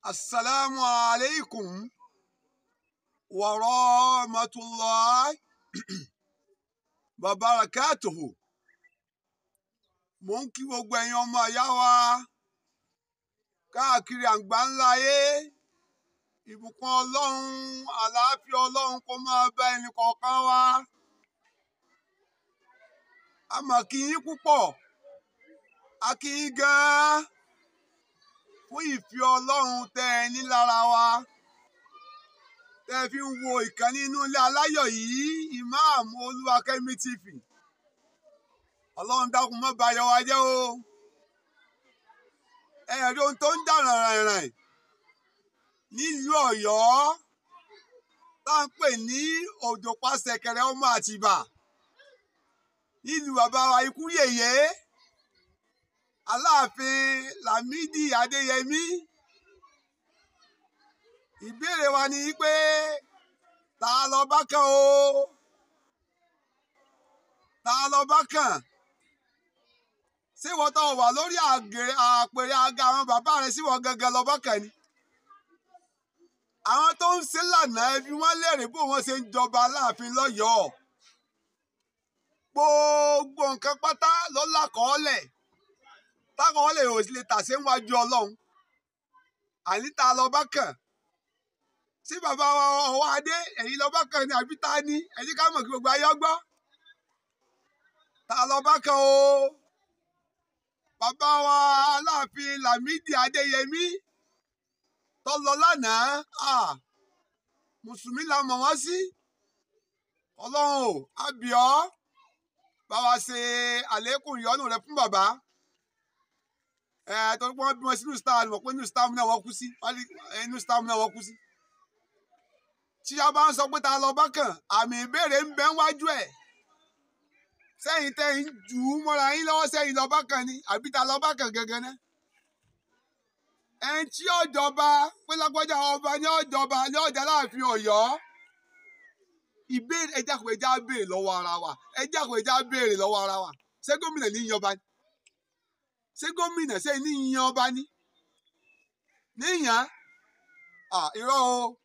Assalamu alaikum wa rahmatullahi wa barakatuhu. Mo ń kí gbogbo ẹ̀yin ọmọ ìyá wa káàkiri àgbáńlá ayé. Ìbùkún Ọlọ́run, àlàáfíà Ọlọ́run kó máa bá ẹnì kọ̀ọ̀kan wa. A mà kí yín púpọ̀, a kí yín gan-an fún ìfẹ́ Ọlọ́run tẹ́ ẹ ní lára wa. Tẹ́ ẹ fi ń wo ìkànnì inú ilé aláyọ̀ yìí, Ìmáàmù Olúwakẹ́mi TV. Ọlọ́run dákun má bà ayọ̀ wa jẹ́ o. Ẹ̀rí ohun tó ń jà ràìnràìn nílùú Ọ̀yọ́ tá ń pè ní Òjòpá Ṣẹ̀kẹ̀rẹ̀ ọmọ Àtìbà. Nílùú bàbá wa ikú yèyé Aláàfin Lámídì Adéyẹmí. Ìbéèrè wa ni pé ta ló bá kàn o? Ta ló bá kàn? Ṣé ìwọ tó wà lórí àpèrè àga àwọn bàbá rẹ sí ìwọ gangan ló bá kàn ni? Àwọn tó ń ṣe lànà ẹbí wọn léèrè bó wọn ṣe ń jọba Aláàfin lọ́yọ̀ọ́. Gbogbo nǹkan pátá ló lákọọ́lẹ̀. Tákọọ́lẹ̀ ò sì lè tàsé níwájú Ọlọ́run. Àní ta ló bá kàn? Ṣé bàbá wa ọwọ́ adé ẹ̀yin ló bá kàn ni àbí ta ni? Ẹ̀yin ká mọ̀ kí gbogbo ayé gbọ́. Ta ló bá kàn o? Bàbá wa Aláàfin Lámídì Adéyẹmí tó lọ lánàá. Mùsùlùmí la mọ̀ wọ́n sí. Ọlọ́run ò á bì ọ́. Bá wa ṣe àlékún ìyọ́nú rẹ fún bàbá. Torí pé wọ́n bí wọn sínú star mọ̀ pé inú star náà wọ́n kú sí. Inú star náà wọ́n kú sí. Tí a bá ń sọ pé ta ló bá kàn, àmì ìbéèrè ń bẹ wájú ẹ̀. Sẹ́yìn tẹ́ ń jù ú mọ́ra yín lọ́wọ́ sẹ́yìn ló bá kàn ni àbí ta ló bá kàn gangan náà? Ẹni tí ó jọba pé lágbájá ọba ní ọjọba ní ọjà Aláàfin Ọ̀yọ́. Ìbéèrè ẹjá kò ẹjá béèrè lọ́wọ́ ara wa. Ẹjá kò ẹjá béèrè lọ́wọ́ ara wa. Ṣé gómìnà ní yan ọba ni? Ṣé gómìnà ṣe ní yan ọba ni? Níyàn? Irọ́ o.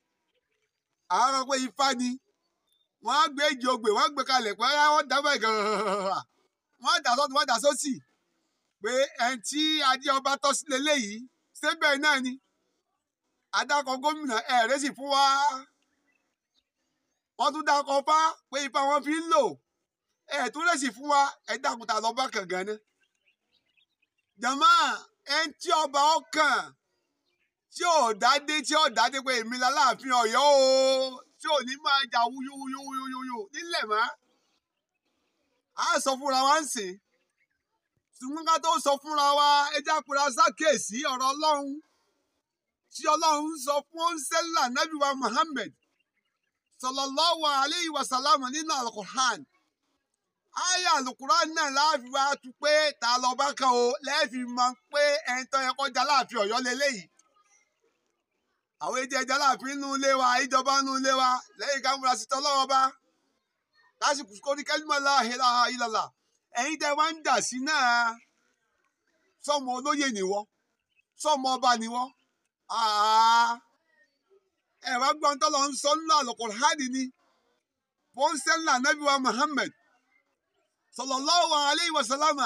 Àwọn kan pé ifá ni. Wọ́n á gbé èjì ogbè, wọ́n á gbé kalẹ̀ pé wọ́n dábàá ìgàràràrà. Wọ́n dà sọ́tún, wọ́n dà sósì. Pé ẹni tí adé ọba tọ́ sí leléyìí, ṣé bẹ́ẹ̀ náà ni? Adákọ̀ gómìnà ẹ̀rẹ́ sì fún wa. Wọ́n tún dákọ̀ fá pé ifá wọn fi ń lò. Tún lè sì fún wa. Ẹ dákun ta ló bá kàn gan-an. Jàmá ẹni tí ọba ọkàn tí ò dádé pé èmi l'Aláàfin Ọ̀yọ́ o. Tí ò ní máa jà wúyúwúyúwúyú nílẹ̀ mọ́. A sọ fúnra wa ń sìn. Ṣùgbọ́n ká tó sọ fúnra wa, ẹ jẹ́ àpòrá sákèsí ọ̀rọ̀ Ọlọ́run. Tí Ọlọ́run sọ fún Òńsẹ́là Nábì wa Muhammad sallallahu alayhi wa sallam nínú Al-Qur'an. Àyá Al-Qur'an náà láàfin wa tu pé ta ló bá kàn o lẹ́ẹ̀fì mọ̀ pé ẹni tó yẹ kó jẹ́ Aláàfin Ọ̀yọ́ leléyìí. Àwọn èdè ẹja Aláàfin nínú ilé wa, ìjọba nínú ilé wa, lẹ́yìn ká múra sí t'Ọlọ́run Ọba. Lásìkò kó ní kẹ́límà la ilaha illallah. Ẹ̀yin tẹ́ wá ń dà sí náà. Sọ́mọ olóyè nìwọ. Sọ́mọ ọba nìwọ. Ẹ wá gbọ́n t'Ọlọ́run ń sọ nínú Al-Qur'an ni. Òńsẹ́là Nábì wa Muhammad sallallahu alayhi wa sallam.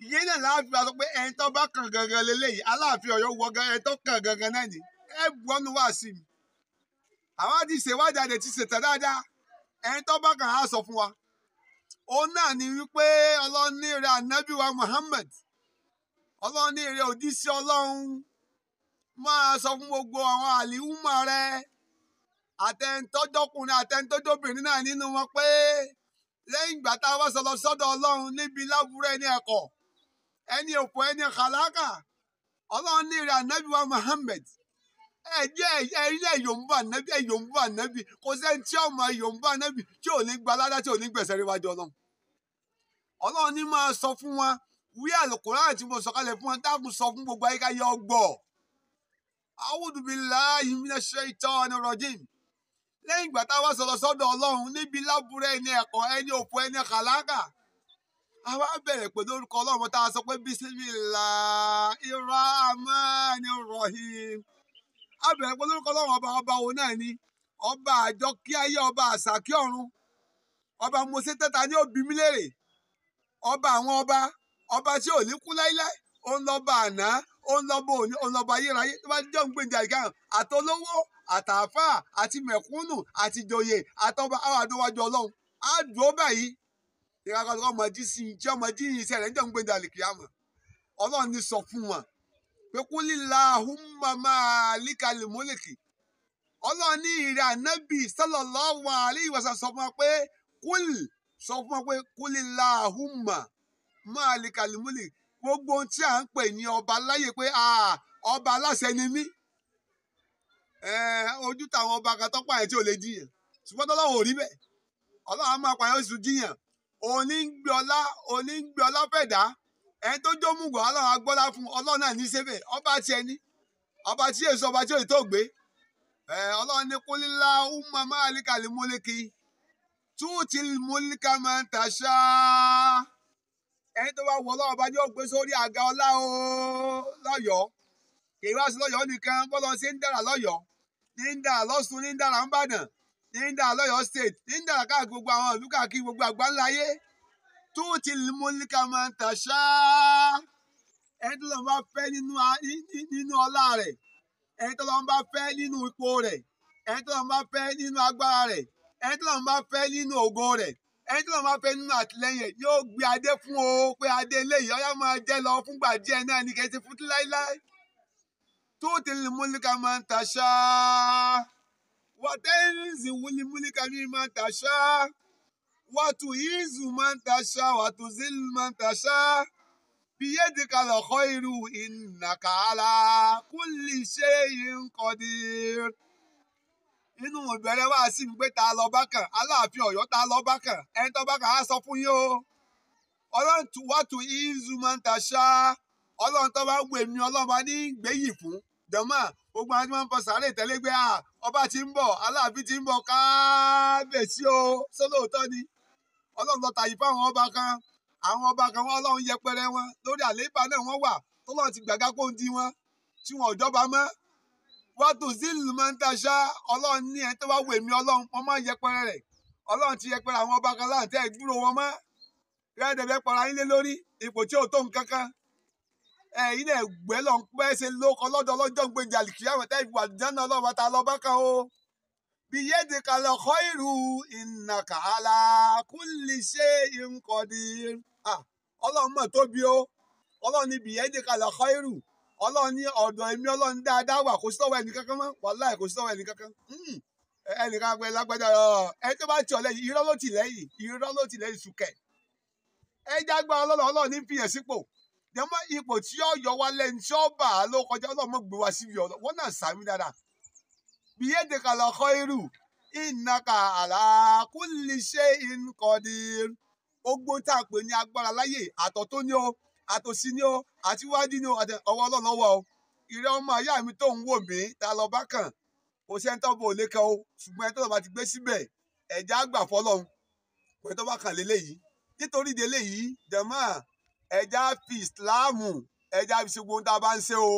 Ìyẹn náà láàfin wa sọ pé ẹni tó bá kàn gangan leléyìí, Aláàfin Ọ̀yọ́ wọ gan ẹni tó kàn gangan náà ni. Ẹ bu ọ́nù wá sí mi. Àwọn ti ṣèwádìí àdè ti ṣètò dáadáa. Ẹni tó bá kàn á sọ fún wa. Òun náà ni wípé Ọlọ́run ní ìrẹ Ànábì wa Muhammad. Ọlọ́run ní ìrẹ òjíṣẹ́ Ọlọ́run. Máa sọ fún gbogbo àwọn àlìhùmà rẹ. Àtẹnitọ́jọ́kùnrin àtẹnitọ́jọ́bìnrin náà nínú wọn pé lẹ́yìn ìgbà tá a wá sọ lọ sọ́dọ̀ Ọlọ́run níbi láburú ẹni ẹ̀kọ́. Ẹni òpó ẹni kàlákà. Ọlọ́run ní ìrẹ Ànábì wa Muhammad. Ẹ̀yọ̀mbà nẹ́bí kò sẹ́ni tí ọmọ ẹ̀yọ̀mbà nẹ́bí tí ò ní gba aládá tí ò ní gbẹ̀sẹ̀ níwájú Ọlọ́run. Ọlọ́run ní máa sọ fún wọn wí Al-Qur'an tí mo sọ kalẹ̀ fún wọn dákun sọ fún gbogbo ayé ká yọ ọgbọ̀. A'udhu billahi minash shaitani rajim. Lẹ́yìn ìgbà tá a wá sọ̀rọ̀ sọ́dọ̀ Ọlọ́run níbi lábúrẹ́ ẹni ẹ̀kọ́ ẹni òfò ẹni kàlákà. A wá bẹ̀rẹ̀ pẹ̀lú orúkọ Ọlọ́run tá a sọ pé bismillahir rahmanir rahim. abẹ̀rẹ̀ pé lórúkọ Ọlọ́run ọba òun náà ni ọba àjọkí ayé ọba àsàkí ọ̀run ọba mose tẹ́ta ní òbí mi léèrè ọba àwọn ọba tí ò ní kú láíláí òun lọ́ba àná òun lọ́ba òní òun lọ́ba ayérayé tó bá jẹ́ òun gbèǹdé àìká àtolówó àtàfà àti mẹ̀kúnnù àti ìjòyè àtọba àwọn àdówájú Ọlọ́run á dúró báyìí ìràkàtà ọmọ jí sí i tí ọmọ jí iṣẹ́ rẹ̀ ń jẹ́ òun gbèǹdé àlìkìyàmọ̀ Ọlọ́run ní sọ fún wọn pé kúlìláhùmmà máàlíkàl múlìkì Ọlọ́run ní ìrẹ̀ ànábì sallallahu alaihi wasallam sọ fún wọn pé sọ fún wọn pé kúlìláhùmmà máàlíkàl múlìkì gbogbo ohun tí à ń pè ní ọba láyè pé ọba aláṣẹ ni mí ojú táwọn ọba kan tọ́pọ̀ àyẹ̀ tí ò lè jiyàn ṣùgbọ́n tọ́lọ́wọ́ ò rí bẹ́ẹ̀ Ọlọ́run á máa pààyàn oṣù jiyàn òní ń gbé ọlá fẹ̀dá ẹni tó jó mùgọ̀ Ọlọ́run agbọ́lá fún Ọlọ́run náà ní sẹ́bẹ̀ ọba tiẹ̀ ní ọba tí èso ọba tí ò tó gbé Ọlọ́run ní kúlìláhùmmà máàlíkàl múlìkì túùtìl múlìkà man tasha ẹni tó bá wọ Ọlọ́run ọba yóò gbé sórí àga ọlá o lọ́yọ̀ọ́ kì í wá sí lọ́yọ̀ọ́ nìkan bọ́lá ṣe ń dára lọ́yọ̀ọ́ ní ń dára lọ́sùn ní ń dára ńbàdàn ní ń dára lọ́yọ̀ọ́ state ní ń dára káàkiri gbogbo àwọn ìlú káàkiri gbogbo àgbáńlá ayé túùtìl múlìkà man tasha ẹni tó lọ́n bá fẹ́ nínú ọlá rẹ̀ ẹni tó lọ́n bá fẹ́ nínú ipò rẹ̀ ẹni tó lọ́n bá fẹ́ nínú agbára rẹ̀ ẹni tó lọ́n bá fẹ́ nínú ògo rẹ̀ ẹni tó lọ́n bá fẹ́ nínú àtìlẹ́yìn yóò gbé adé fún o pé adé eléyìí ọyá máa jẹ́ lọ fúngbà díẹ̀ náà ní kẹsì fún láíláí túùtìl múlìkà man tasha wa tanzi'ul múlìkà mimman tasha wa tu'izzu man tasha wa tuzillu man tasha biyadikal khairu innaka ala kulli shay'in qadir. Inú ìbẹ̀rẹ̀ wá sí mi pé ta lọ bá kàn Aláàfin Ọ̀yọ́ ta lọ bá kàn ẹni tó bá kàn á sọ fún yín o Ọlọ́run wa tu'izzu man tasha Ọlọ́run tó bá wù mí Ọlọ́run bá ní gbéyìí fún jọ̀mọ́ gbogbo àwọn tí wọ́n ń bọ sàárè tẹ́lẹ̀ gbé ọba tí ń bọ̀ Aláàfin tí ń bọ̀ kábíyèsí o sólóòótọ́ ni Ọlọ́run lọ tàyí fáwọn ọba kan àwọn ọba kan wọn Ọlọ́run yẹpẹrẹ wọn lórí àlééfà náà wọ́n wà tọ́lọ́run ti gbàgá kó ń di wọn tí wọn ò jọba mọ́ wa tuzillu man tasha Ọlọ́run ní ẹni tó bá wù mí Ọlọ́run wọn máa yẹpẹrẹ rẹ̀ Ọlọ́run ti yẹpẹrẹ àwọn ọba kan láǹtẹ̀ ìgbúrò wọn mọ́ rẹ́ẹ̀dẹ̀bẹ̀ para yín lé lórí ipò tí ò tó nǹkan kan ẹ̀yin náà gbẹ́ lọ pẹ́ ṣe lóko lọ́dọ̀ ọlọ́jọ́ ń gbèjà àlìkìyàmọ̀ tẹ́ ìwà àdìjánná Ọlọ́run ta lọ bá kan o biyadikal khairu innaka ala kulli shay'in qadir Ọlọ́run mọ̀ tóbi o Ọlọ́run ní biyadikal khairu Ọlọ́run ní ọ̀dọ̀ èmi Ọlọ́run dáadáa wà kò sí lọ́wọ́ ẹnì kankan mọ́ wàláhì kò sí lọ́wọ́ ẹnì kankan ẹnìkan pẹ́ lágbájá ẹni tó bá tì ọ́ lẹ́yìn irọ́ ló tì lẹ́yìn sùkẹ́ ẹ jágbá Ọlọ́run ní fìyàn sípò jẹ́mọ́ ipò tí ó yọ wá lẹ́nu tí ó bà á ló kọjá Ọlọ́run mọ̀ gbé wá síbi ọ̀dọ̀ wọ́n náà sàmì dáadáa biyadikal khairu innaka ala kulli shay'in qadir gbogbo tá a pè ní agbára láyè àtọ̀ tó ní o àtòsí ní o àtiwájú ní o ọwọ́ Ọlọ́run lọ́wọ́ o ìrẹ́ ọmọ ìyá mi tó ń wò mí ta lọ bá kàn kò sí ẹni tó bò lé kan o ṣùgbọ́n ẹni tó bá ti gbé síbẹ̀ ẹ̀já gbà fọlọ́run pé tó bá kàn lélẹ́yìí nítorí ìdílé yìí jẹ̀mọ́ ẹ̀já fi ìsìláàmù ẹ̀já fi ṣe gbogbo tá a bá ń ṣe o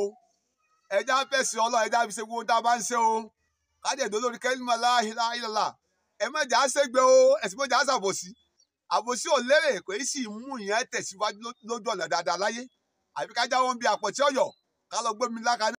ẹ̀já fẹ̀sìn Ọlọ́run ẹ̀já fi ṣe gbogbo tá a bá ń ṣe o kájẹ̀dó lórí kẹ́límà la ilaha illallah ẹ má jà á ṣègbè o ẹ̀sìn mọ́jà á ṣàbòsí àbòsí ò lérè kò í sì mú ìyẹn tẹ̀síwájú lójú ọ̀nà dáadáa láyé àfi ká jáwọ́ ń bi àpọ̀tí Ọ̀yọ́ ká lọ gbómi láka